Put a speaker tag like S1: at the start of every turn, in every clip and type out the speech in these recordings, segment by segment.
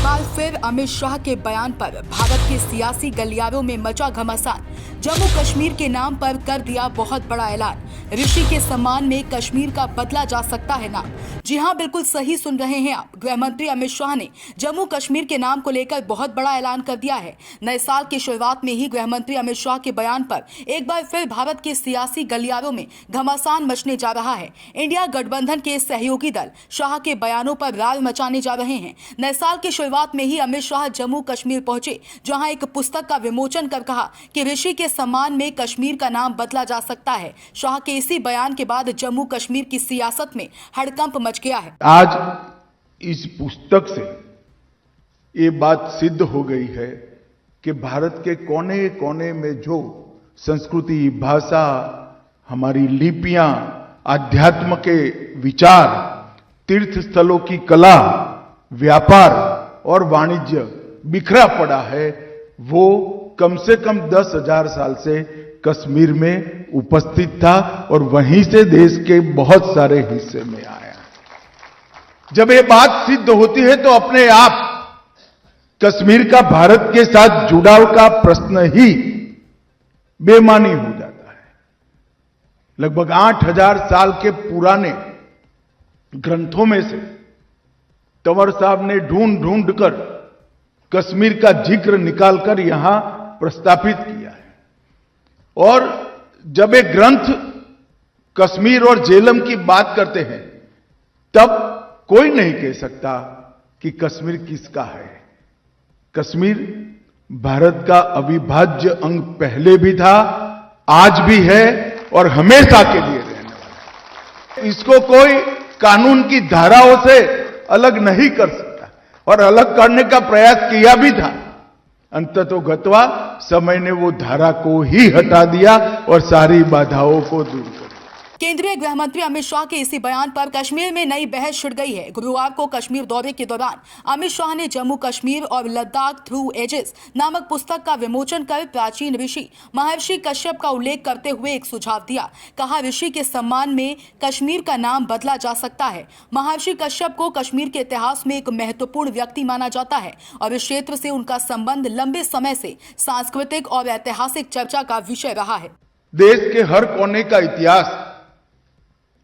S1: बार फिर अमित शाह के बयान पर भारत के सियासी गलियारों में मचा घमासान। जम्मू कश्मीर के नाम पर कर दिया बहुत बड़ा ऐलान। ऋषि के सम्मान में कश्मीर का बदला जा सकता है नाम। जी हां, बिल्कुल सही सुन रहे हैं आप। गृह मंत्री अमित शाह ने जम्मू कश्मीर के नाम को लेकर बहुत बड़ा ऐलान कर दिया है। नए साल की शुरुआत में ही गृह मंत्री अमित शाह के बयान पर एक बार फिर भारत के सियासी गलियारों में घमासान मचने जा रहा है। इंडिया गठबंधन के सहयोगी दल शाह के बयानों पर रार मचाने जा रहे हैं। नए साल की शुरुआत में ही अमित शाह जम्मू कश्मीर पहुंचे, जहां एक पुस्तक का विमोचन कर कहा कि ऋषि के सम्मान में कश्मीर का नाम बदला जा सकता है। शाह के इसी बयान के बाद जम्मू कश्मीर की सियासत में हड़कंप मच गया है।
S2: आज इस पुस्तक से ये बात सिद्ध हो गई है कि भारत के कोने कोने में जो संस्कृति, भाषा, हमारी लिपियां, आध्यात्म के विचार, तीर्थ स्थलों की कला, व्यापार और वाणिज्य बिखरा पड़ा है, वो कम से कम 10,000 साल से कश्मीर में उपस्थित था और वहीं से देश के बहुत सारे हिस्से में आया। जब ये बात सिद्ध होती है तो अपने आप कश्मीर का भारत के साथ जुड़ाव का प्रश्न ही बेमानी हो जाता है। लगभग 8,000 साल के पुराने ग्रंथों में से तंवर साहब ने ढूंढ ढूंढ कर कश्मीर का जिक्र निकालकर यहां प्रस्तापित किया है। और जब एक ग्रंथ कश्मीर और झेलम की बात करते हैं तब कोई नहीं कह सकता कि कश्मीर किसका है। कश्मीर भारत का अविभाज्य अंग पहले भी था, आज भी है और हमेशा के लिए रहने वाला है। इसको कोई कानून की धाराओं से अलग नहीं कर सकता और अलग करने का प्रयास किया भी था। अंततोगत्वा समय ने वो धारा को ही हटा दिया और सारी बाधाओं को दूर कर दिया।
S1: केंद्रीय गृह मंत्री अमित शाह के इसी बयान पर कश्मीर में नई बहस छिड़ गई है। गुरुवार को कश्मीर दौरे के दौरान अमित शाह ने जम्मू कश्मीर और लद्दाख थ्रू एजेस नामक पुस्तक का विमोचन कर प्राचीन ऋषि महर्षि कश्यप का उल्लेख करते हुए एक सुझाव दिया। कहा, ऋषि के सम्मान में कश्मीर का नाम बदला जा सकता है। महर्षि कश्यप को कश्मीर के इतिहास में एक महत्वपूर्ण व्यक्ति माना जाता है और इस क्षेत्र से उनका संबंध लंबे समय से सांस्कृतिक और ऐतिहासिक चर्चा का विषय रहा है।
S2: देश के हर कोने का इतिहास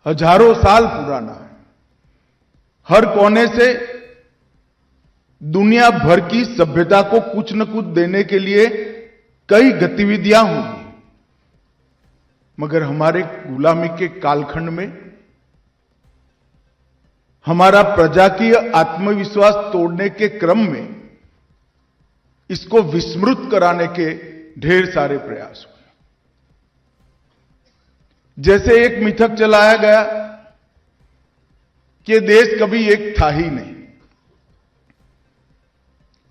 S2: हजारों साल पुराना है। हर कोने से दुनिया भर की सभ्यता को कुछ न कुछ देने के लिए कई गतिविधियां होंगी, मगर हमारे गुलामी के कालखंड में हमारा प्रजाकीय आत्मविश्वास तोड़ने के क्रम में इसको विस्मृत कराने के ढेर सारे प्रयास हुए। जैसे एक मिथक चलाया गया कि देश कभी एक था ही नहीं।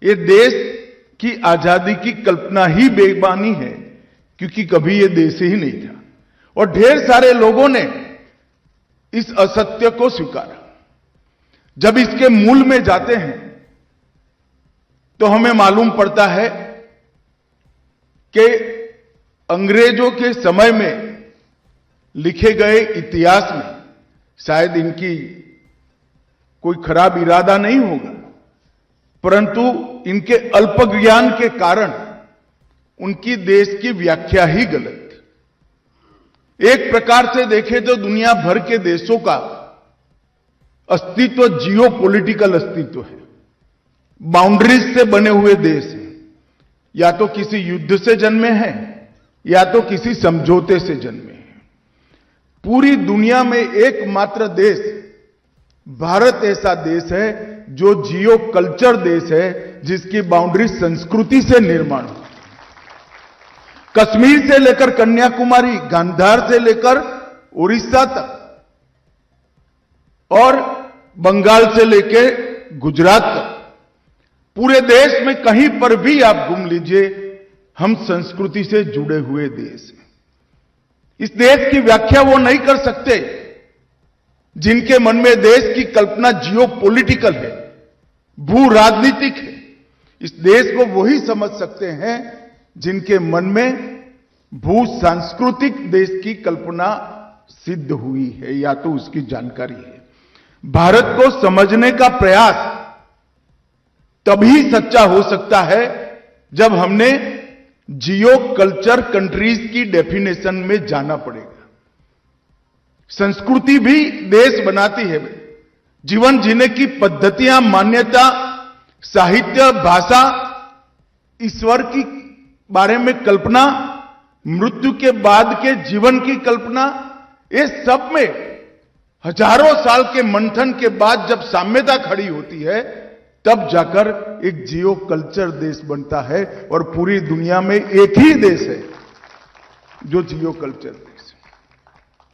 S2: ये देश की आजादी की कल्पना ही बेईमानी है, क्योंकि कभी ये देश ही नहीं था और ढेर सारे लोगों ने इस असत्य को स्वीकारा। जब इसके मूल में जाते हैं तो हमें मालूम पड़ता है कि अंग्रेजों के समय में लिखे गए इतिहास में शायद इनकी कोई खराब इरादा नहीं होगा, परंतु इनके अल्प ज्ञान के कारण उनकी देश की व्याख्या ही गलत। एक प्रकार से देखें तो दुनिया भर के देशों का अस्तित्व जियो पॉलिटिकल अस्तित्व है। बाउंड्रीज से बने हुए देश हैं, या तो किसी युद्ध से जन्मे हैं या तो किसी समझौते से जन्मे हैं। पूरी दुनिया में एकमात्र देश भारत ऐसा देश है जो जियो कल्चर देश है, जिसकी बाउंड्री संस्कृति से निर्माण हुई। कश्मीर से लेकर कन्याकुमारी, गांधार से लेकर उड़ीसा तक और बंगाल से लेकर गुजरात तक, पूरे देश में कहीं पर भी आप घूम लीजिए, हम संस्कृति से जुड़े हुए देश हैं। इस देश की व्याख्या वो नहीं कर सकते जिनके मन में देश की कल्पना जियो पॉलिटिकल है, भू राजनीतिक है। इस देश को वही समझ सकते हैं जिनके मन में भू सांस्कृतिक देश की कल्पना सिद्ध हुई है या तो उसकी जानकारी है। भारत को समझने का प्रयास तभी सच्चा हो सकता है जब हमने जियो कल्चर कंट्रीज की डेफिनेशन में जाना पड़ेगा। संस्कृति भी देश बनाती है। जीवन जीने की पद्धतियां, मान्यता, साहित्य, भाषा, ईश्वर की बारे में कल्पना, मृत्यु के बाद के जीवन की कल्पना, ये सब में हजारों साल के मंथन के बाद जब साम्यता खड़ी होती है, तब जाकर एक जियो कल्चर देश बनता है। और पूरी दुनिया में एक ही देश है जो जियो कल्चर देश है।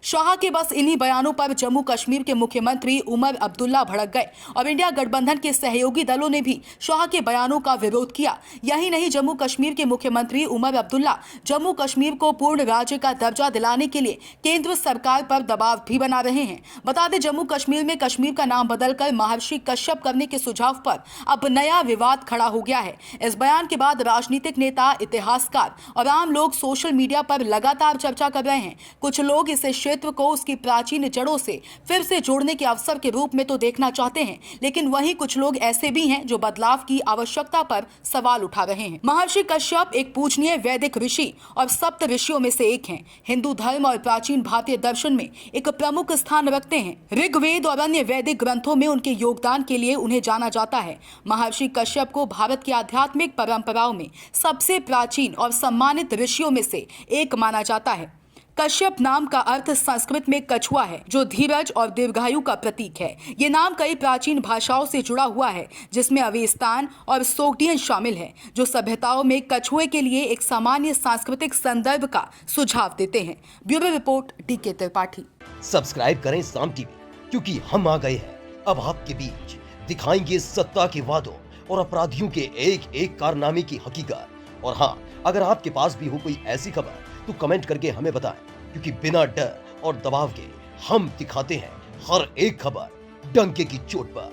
S1: शाह के बस इन्हीं बयानों पर जम्मू कश्मीर के मुख्यमंत्री उमर अब्दुल्ला भड़क गए और इंडिया गठबंधन के सहयोगी दलों ने भी शाह के बयानों का विरोध किया। यही नहीं, जम्मू कश्मीर के मुख्यमंत्री उमर अब्दुल्ला जम्मू कश्मीर को पूर्ण राज्य का दर्जा दिलाने के लिए केंद्र सरकार पर दबाव भी बना रहे हैं। बता दें, जम्मू कश्मीर में कश्मीर का नाम बदलकर महर्षि कश्यप करने के सुझाव पर अब नया विवाद खड़ा हो गया है। इस बयान के बाद राजनीतिक नेता, इतिहासकार और आम लोग सोशल मीडिया पर लगातार चर्चा कर रहे हैं। कुछ लोग इसे क्षेत्र को उसकी प्राचीन जड़ों से फिर से जोड़ने के अवसर के रूप में तो देखना चाहते हैं, लेकिन वहीं कुछ लोग ऐसे भी हैं जो बदलाव की आवश्यकता पर सवाल उठा रहे हैं। महर्षि कश्यप एक पूजनीय वैदिक ऋषि और सप्त ऋषियों में से एक हैं। हिंदू धर्म और प्राचीन भारतीय दर्शन में एक प्रमुख स्थान रखते हैं। ऋग्वेद और अन्य वैदिक ग्रंथों में उनके योगदान के लिए उन्हें जाना जाता है। महर्षि कश्यप को भारत की आध्यात्मिक परंपराओं में सबसे प्राचीन और सम्मानित ऋषियों में से एक माना जाता है। कश्यप नाम का अर्थ संस्कृत में कछुआ है, जो धीरज और दीर्घायु का प्रतीक है। ये नाम कई प्राचीन भाषाओं से जुड़ा हुआ है, जिसमें अवेस्तान और सोग्डियन शामिल है, जो सभ्यताओं में कछुए के लिए एक सामान्य सांस्कृतिक संदर्भ का सुझाव देते हैं। Bureau report, DK Tripathi.
S3: Subscribe करें साम टीवी, क्योंकि हम आ गए हैं अब आपके बीच। दिखाएंगे सत्ता के वादों और अपराधियों के एक एक कारनामे की हकीकत। और हाँ, अगर आपके पास भी हो कोई ऐसी खबर तो कमेंट करके हमें बताएं, क्योंकि बिना डर और दबाव के हम दिखाते हैं हर एक खबर डंके की चोट पर।